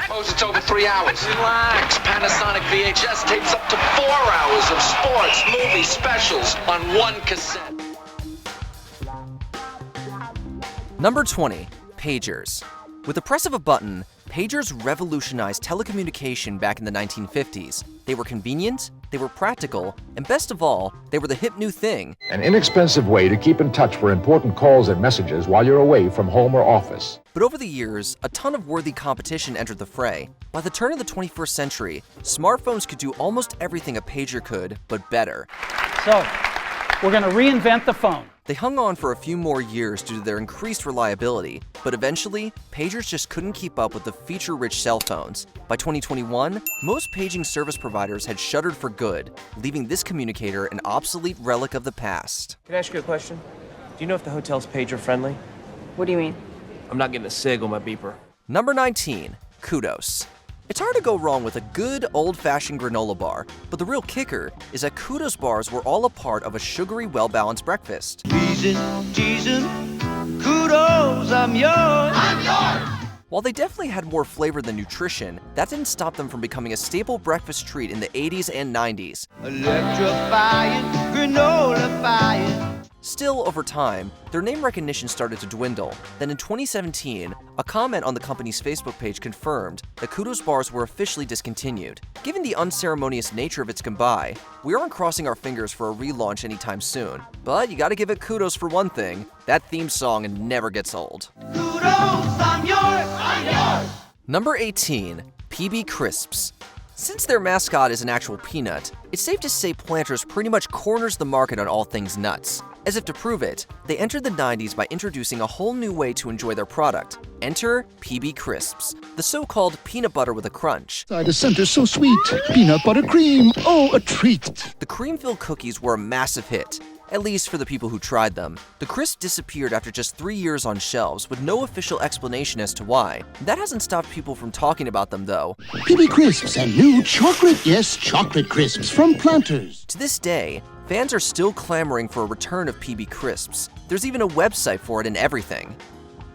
Suppose it's over 3 hours. Relax. Panasonic VHS tapes up to 4 hours of sports, movie specials on one cassette. Number 20. Pagers. With the press of a button, pagers revolutionized telecommunication back in the 1950s. They were convenient, they were practical, and best of all, they were the hip new thing. An inexpensive way to keep in touch for important calls and messages while you're away from home or office. But over the years, a ton of worthy competition entered the fray. By the turn of the 21st century, smartphones could do almost everything a pager could, but better. So, we're going to reinvent the phone. They hung on for a few more years due to their increased reliability, but eventually, pagers just couldn't keep up with the feature-rich cell phones. By 2021, most paging service providers had shuttered for good, leaving this communicator an obsolete relic of the past. Can I ask you a question? Do you know if the hotel's pager-friendly? What do you mean? I'm not getting a SIG on my beeper. Number 19. Kudos. It's hard to go wrong with a good, old-fashioned granola bar, but the real kicker is that Kudos bars were all a part of a sugary, well-balanced breakfast. Teasing, kudos, I'm yours. I'm yours. While they definitely had more flavor than nutrition, that didn't stop them from becoming a staple breakfast treat in the 80s and 90s. Electrifying, granola-fying. Still, over time, their name recognition started to dwindle. Then in 2017, a comment on the company's Facebook page confirmed that Kudos bars were officially discontinued. Given the unceremonious nature of its goodbye, we aren't crossing our fingers for a relaunch anytime soon. But you gotta give it kudos for one thing, that theme song never gets old. Kudos, I'm yours. I'm yours. Number 18. PB Crisps. Since their mascot is an actual peanut, it's safe to say Planters pretty much corners the market on all things nuts. As if to prove it, they entered the 90s by introducing a whole new way to enjoy their product. Enter PB Crisps, the so-called peanut butter with a crunch. The center's so sweet. Peanut butter cream. Oh, a treat. The cream-filled cookies were a massive hit, at least for the people who tried them. The crisp disappeared after just 3 years on shelves with no official explanation as to why. That hasn't stopped people from talking about them though. PB Crisps and new chocolate, yes, chocolate crisps from Planters. To this day, fans are still clamoring for a return of PB Crisps. There's even a website for it and everything.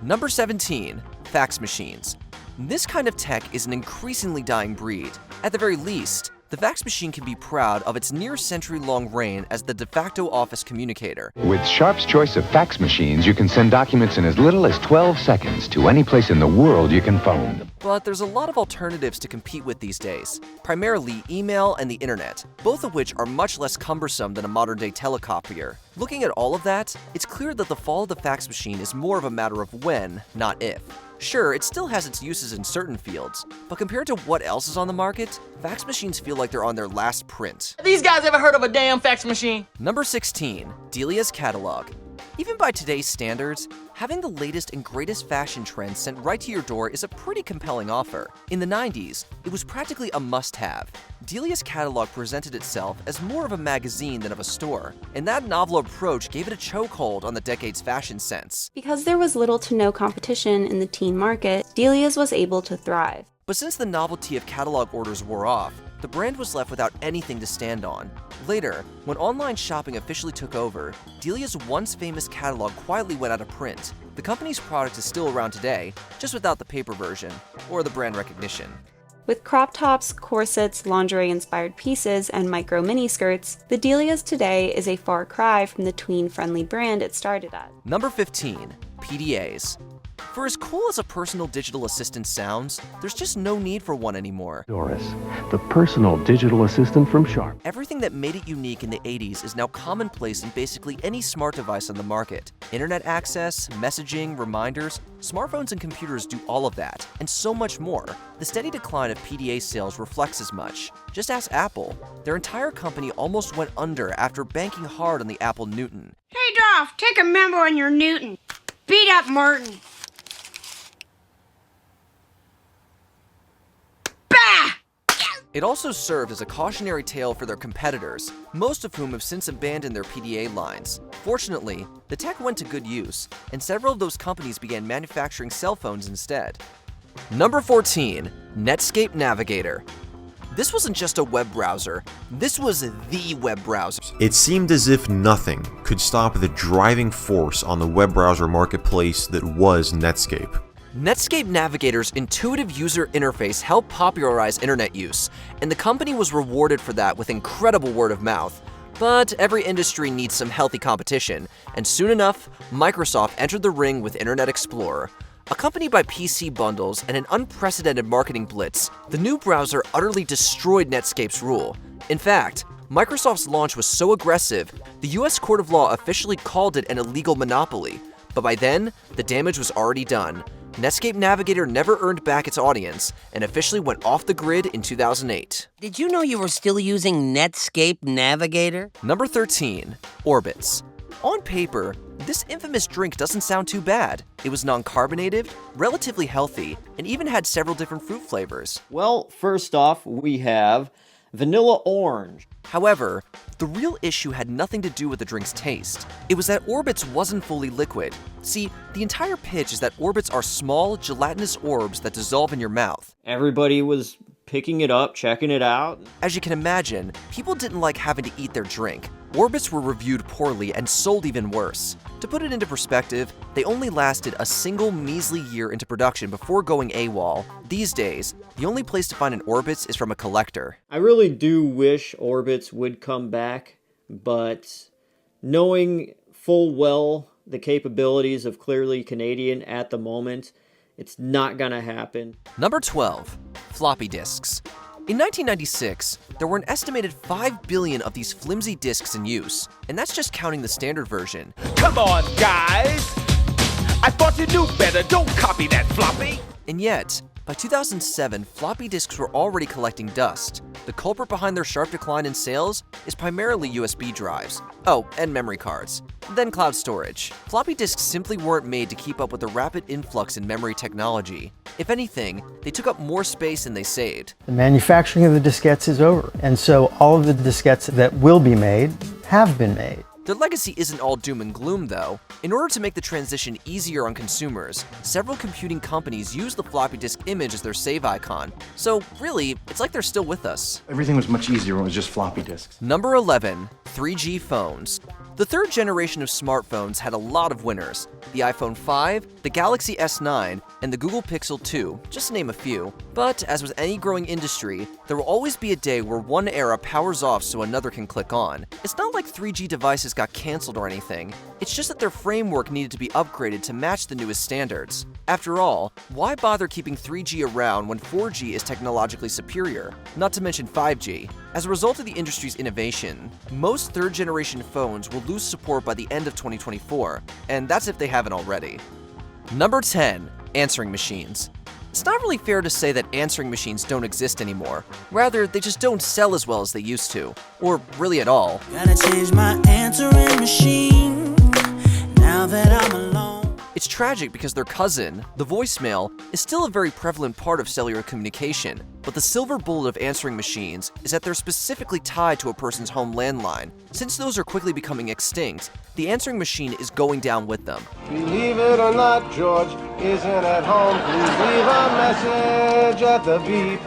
Number 17. Fax Machines. This kind of tech is an increasingly dying breed. At the very least, the fax machine can be proud of its near-century-long reign as the de facto office communicator. With Sharp's choice of fax machines, you can send documents in as little as 12 seconds to any place in the world you can phone. But there's a lot of alternatives to compete with these days, primarily email and the internet, both of which are much less cumbersome than a modern-day telecopier. Looking at all of that, it's clear that the fall of the fax machine is more of a matter of when, not if. Sure, it still has its uses in certain fields, but compared to what else is on the market, fax machines feel like they're on their last print. These guys ever heard of a damn fax machine? Number 16. Deas Catalog. Even by today's standards, having the latest and greatest fashion trends sent right to your door is a pretty compelling offer. In the 90s, it was practically a must-have. Deas Catalog presented itself as more of a magazine than of a store, and that novel approach gave it a chokehold on the decade's fashion sense. Because there was little to no competition in the teen market, Delia's was able to thrive. But since the novelty of catalog orders wore off, the brand was left without anything to stand on. Later, when online shopping officially took over, Delia's once famous catalog quietly went out of print. The company's product is still around today, just without the paper version, or the brand recognition. With crop tops, corsets, lingerie-inspired pieces, and micro miniskirts, the Delia's today is a far cry from the tween-friendly brand it started at. Number 15. PDAs. For as cool as a personal digital assistant sounds, there's just no need for one anymore. Doris, the personal digital assistant from Sharp. Everything that made it unique in the 80s is now commonplace in basically any smart device on the market. Internet access, messaging, reminders, smartphones and computers do all of that, and so much more. The steady decline of PDA sales reflects as much. Just ask Apple. Their entire company almost went under after banking hard on the Apple Newton. Hey Dolph, take a memo on your Newton. Beat up Martin. It also served as a cautionary tale for their competitors, most of whom have since abandoned their PDA lines. Fortunately, the tech went to good use, and several of those companies began manufacturing cell phones instead. Number 14. Netscape Navigator. This wasn't just a web browser, this was the web browser. It seemed as if nothing could stop the driving force on the web browser marketplace that was Netscape. Netscape Navigator's intuitive user interface helped popularize internet use, and the company was rewarded for that with incredible word of mouth. But every industry needs some healthy competition, and soon enough, Microsoft entered the ring with Internet Explorer. Accompanied by PC bundles and an unprecedented marketing blitz, the new browser utterly destroyed Netscape's rule. In fact, Microsoft's launch was so aggressive, the US Court of Law officially called it an illegal monopoly. But by then, the damage was already done. Netscape Navigator never earned back its audience and officially went off the grid in 2008. Did you know you were still using Netscape Navigator? Number 13. Orbits. On paper, this infamous drink doesn't sound too bad. It was non-carbonated, relatively healthy, and even had several different fruit flavors. Well, first off, we have vanilla orange. However, the real issue had nothing to do with the drink's taste. It was that Orbits wasn't fully liquid. See, the entire pitch is that Orbits are small, gelatinous orbs that dissolve in your mouth. Everybody was picking it up, checking it out. As you can imagine, people didn't like having to eat their drink. Orbits were reviewed poorly and sold even worse. To put it into perspective, they only lasted a single measly year into production before going AWOL. These days, the only place to find an Orbits is from a collector. I really do wish Orbits would come back, but knowing full well the capabilities of Clearly Canadian at the moment, it's not gonna happen. Number 12. Floppy disks. In 1996, there were an estimated 5 billion of these flimsy disks in use, and that's just counting the standard version. Come on, guys! I thought you knew better. Don't copy that, Floppy! And yet, by 2007, floppy disks were already collecting dust. The culprit behind their sharp decline in sales is primarily USB drives. Oh, and memory cards. Then cloud storage. Floppy disks simply weren't made to keep up with the rapid influx in memory technology. If anything, they took up more space than they saved. The manufacturing of the diskettes is over, and so all of the diskettes that will be made have been made. Their legacy isn't all doom and gloom, though. In order to make the transition easier on consumers, several computing companies use the floppy disk image as their save icon. So really, it's like they're still with us. Everything was much easier when it was just floppy disks. Number 11. 3G phones. The third generation of smartphones had a lot of winners. The iPhone 5, the Galaxy S9, and the Google Pixel 2, just to name a few. But as with any growing industry, there will always be a day where one era powers off so another can click on. It's not like 3G devices got canceled or anything. It's just that their framework needed to be upgraded to match the newest standards. After all, why bother keeping 3G around when 4G is technologically superior? Not to mention 5G. As a result of the industry's innovation, most third-generation phones will lose support by the end of 2024, and that's if they haven't already. Number 10. Answering machines. It's not really fair to say that answering machines don't exist anymore. Rather, they just don't sell as well as they used to, or really at all. Gotta change my answering machine now that I'm alone. It's tragic because their cousin, the voicemail, is still a very prevalent part of cellular communication, but the silver bullet of answering machines is that they're specifically tied to a person's home landline. Since those are quickly becoming extinct, the answering machine is going down with them. Believe it or not, George isn't at home. Please leave a message at the beep.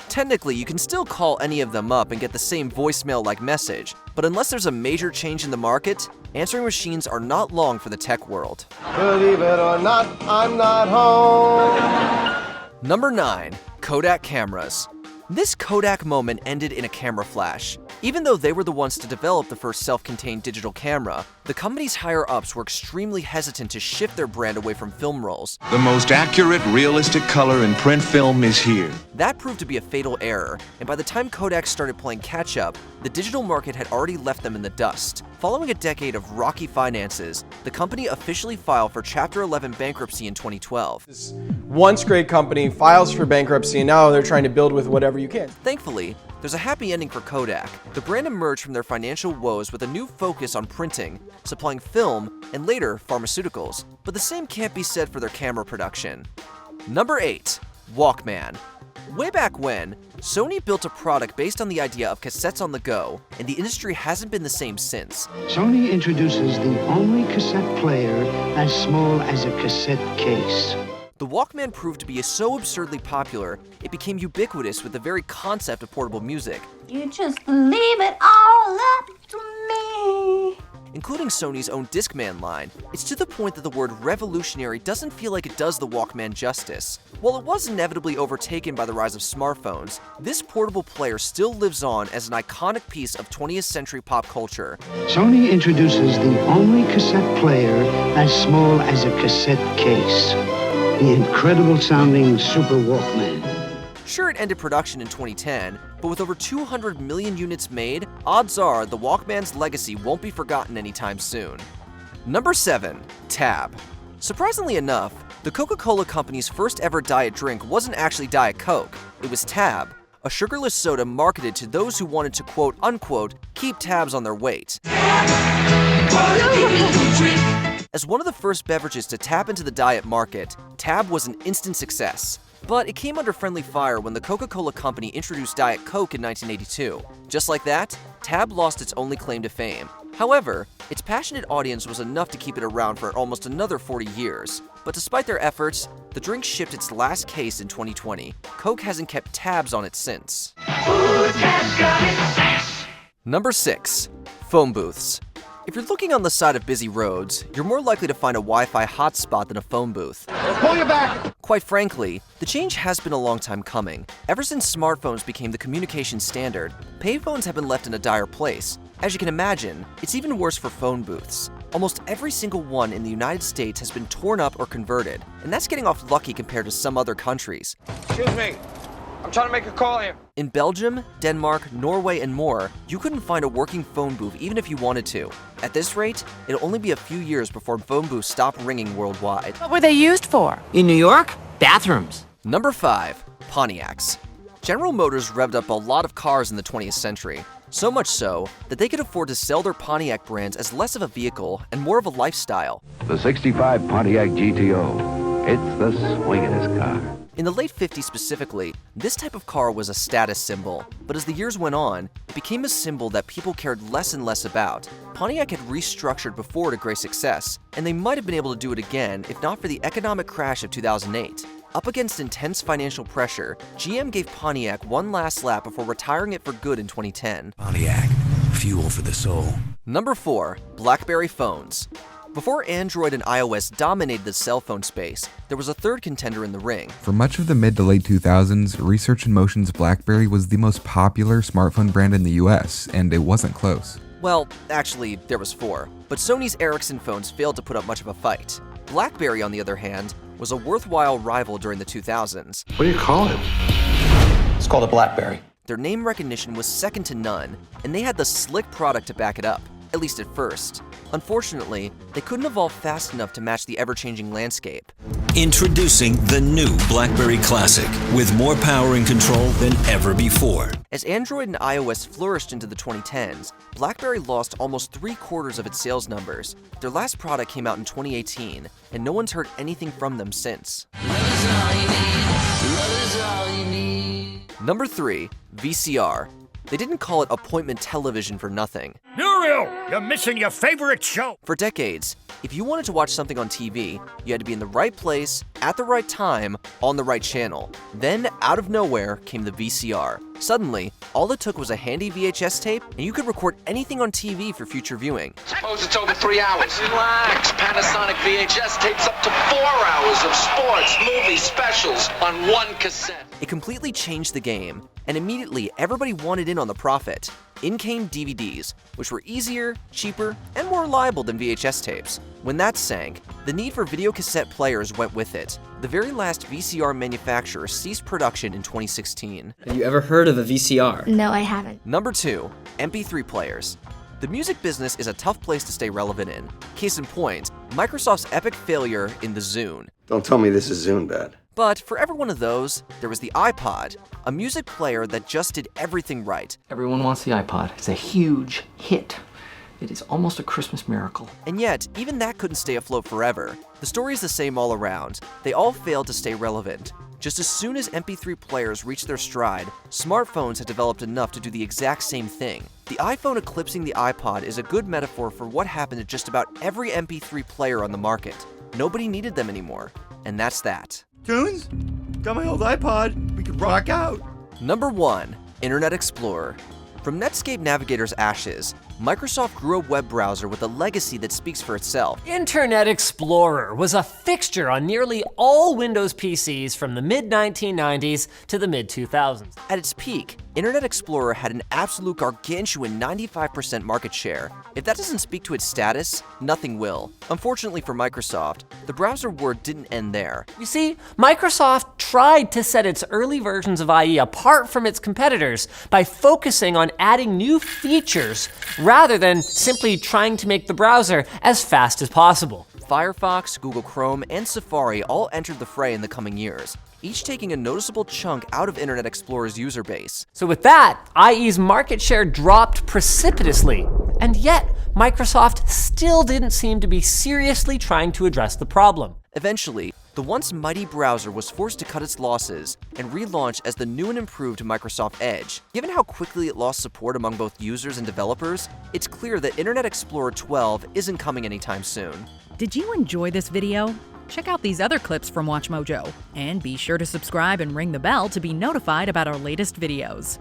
Technically, you can still call any of them up and get the same voicemail-like message, but unless there's a major change in the market, answering machines are not long for the tech world. Believe it or not, I'm not home. Number 9. Kodak cameras. This Kodak moment ended in a camera flash. Even though they were the ones to develop the first self-contained digital camera, the company's higher-ups were extremely hesitant to shift their brand away from film rolls. The most accurate, realistic color in print film is here. That proved to be a fatal error, and by the time Kodak started playing catch-up, the digital market had already left them in the dust. Following a decade of rocky finances, the company officially filed for Chapter 11 bankruptcy in 2012. This once great company files for bankruptcy, and now they're trying to build with whatever you can. Thankfully, there's a happy ending for Kodak. The brand emerged from their financial woes with a new focus on printing, supplying film, and later, pharmaceuticals. But the same can't be said for their camera production. Number 8. Walkman. Way back when, Sony built a product based on the idea of cassettes on the go, and the industry hasn't been the same since. Sony introduces the only cassette player as small as a cassette case. The Walkman proved to be so absurdly popular, it became ubiquitous with the very concept of portable music. You just leave it all up to me. In including Sony's own Discman line. It's to the point that the word revolutionary doesn't feel like it does the Walkman justice. While it was inevitably overtaken by the rise of smartphones, this portable player still lives on as an iconic piece of 20th century pop culture. Sony introduces the only cassette player as small as a cassette case. The incredible sounding Super Walkman. Sure, it ended production in 2010, but with over 200 million units made, odds are the Walkman's legacy won't be forgotten anytime soon. Number 7. Tab. Surprisingly enough, the Coca-Cola company's first ever diet drink wasn't actually Diet Coke, it was Tab, a sugarless soda marketed to those who wanted to quote-unquote keep tabs on their weight. As one of the first beverages to tap into the diet market, Tab was an instant success. But it came under friendly fire when the Coca-Cola company introduced Diet Coke in 1982. Just like that, Tab lost its only claim to fame. However, its passionate audience was enough to keep it around for almost another 40 years. But despite their efforts, the drink shipped its last case in 2020. Coke hasn't kept tabs on it since. Number 6. Phone booths. If you're looking on the side of busy roads, you're more likely to find a Wi-Fi hotspot than a phone booth. Pull your back! Quite frankly, the change has been a long time coming. Ever since smartphones became the communication standard, payphones have been left in a dire place. As you can imagine, it's even worse for phone booths. Almost every single one in the United States has been torn up or converted, and that's getting off lucky compared to some other countries. Excuse me. I'm trying to make a call here. In Belgium, Denmark, Norway, and more, you couldn't find a working phone booth even if you wanted to. At this rate, it'll only be a few years before phone booths stop ringing worldwide. What were they used for? In New York? Bathrooms. Number 5. Pontiacs. General Motors revved up a lot of cars in the 20th century. So much so that they could afford to sell their Pontiac brands as less of a vehicle and more of a lifestyle. The 65 Pontiac GTO. It's the swingin'est car. In the late 50s specifically, this type of car was a status symbol, but as the years went on, it became a symbol that people cared less and less about. Pontiac had restructured before to great success, and they might have been able to do it again if not for the economic crash of 2008. Up against intense financial pressure, GM gave Pontiac one last lap before retiring it for good in 2010. Pontiac, fuel for the soul. Number 4. Blackberry Phones. Before Android and iOS dominated the cell phone space, there was a third contender in the ring. For much of the mid to late 2000s, Research in Motion's BlackBerry was the most popular smartphone brand in the US, and it wasn't close. Well, actually, there was 4, but Sony's Ericsson phones failed to put up much of a fight. BlackBerry, on the other hand, was a worthwhile rival during the 2000s. What do you call it? It's called a BlackBerry. Their name recognition was second to none, and they had the slick product to back it up, at least at first. Unfortunately, they couldn't evolve fast enough to match the ever-changing landscape. Introducing the new BlackBerry Classic, with more power and control than ever before. As Android and iOS flourished into the 2010s, BlackBerry lost almost 3/4 of its sales numbers. Their last product came out in 2018, and no one's heard anything from them since. Number 3. VCR. They didn't call it appointment television for nothing. Muriel, you're missing your favorite show. For decades, if you wanted to watch something on TV, you had to be in the right place, at the right time, on the right channel. Then, out of nowhere, came the VCR. Suddenly, all it took was a handy VHS tape, and you could record anything on TV for future viewing. Suppose it's over 3 hours. Relax. Panasonic VHS tapes up to 4 hours of sports, movies, specials on one cassette. It completely changed the game, and immediately everybody wanted in on the profit. In came DVDs, which were easier, cheaper, and more reliable than VHS tapes. When that sank, the need for videocassette players went with it. The very last VCR manufacturer ceased production in 2016. Have you ever heard of a VCR? No, I haven't. Number 2. MP3 Players. The music business is a tough place to stay relevant in. Case in point, Microsoft's epic failure in the Zune. Don't tell me this is Zune bad. But for every one of those, there was the iPod, a music player that just did everything right. Everyone wants the iPod. It's a huge hit. It is almost a Christmas miracle. And yet, even that couldn't stay afloat forever. The story is the same all around. They all failed to stay relevant. Just as soon as MP3 players reached their stride, smartphones had developed enough to do the exact same thing. The iPhone eclipsing the iPod is a good metaphor for what happened to just about every MP3 player on the market. Nobody needed them anymore. And that's that. Tunes? Got my old iPod. We could rock out. Number 1. Internet Explorer. From Netscape Navigator's ashes, Microsoft grew a web browser with a legacy that speaks for itself. Internet Explorer was a fixture on nearly all Windows PCs from the mid-1990s to the mid-2000s. At its peak, Internet Explorer had an absolute gargantuan 95% market share. If that doesn't speak to its status, nothing will. Unfortunately for Microsoft, the browser war didn't end there. You see, Microsoft tried to set its early versions of IE apart from its competitors by focusing on adding new features rather than simply trying to make the browser as fast as possible. Firefox, Google Chrome, and Safari all entered the fray in the coming years, each taking a noticeable chunk out of Internet Explorer's user base. So with that, IE's market share dropped precipitously, and yet Microsoft still didn't seem to be seriously trying to address the problem. Eventually, the once mighty browser was forced to cut its losses and relaunch as the new and improved Microsoft Edge. Given how quickly it lost support among both users and developers, it's clear that Internet Explorer 12 isn't coming anytime soon. Did you enjoy this video? Check out these other clips from WatchMojo, and be sure to subscribe and ring the bell to be notified about our latest videos.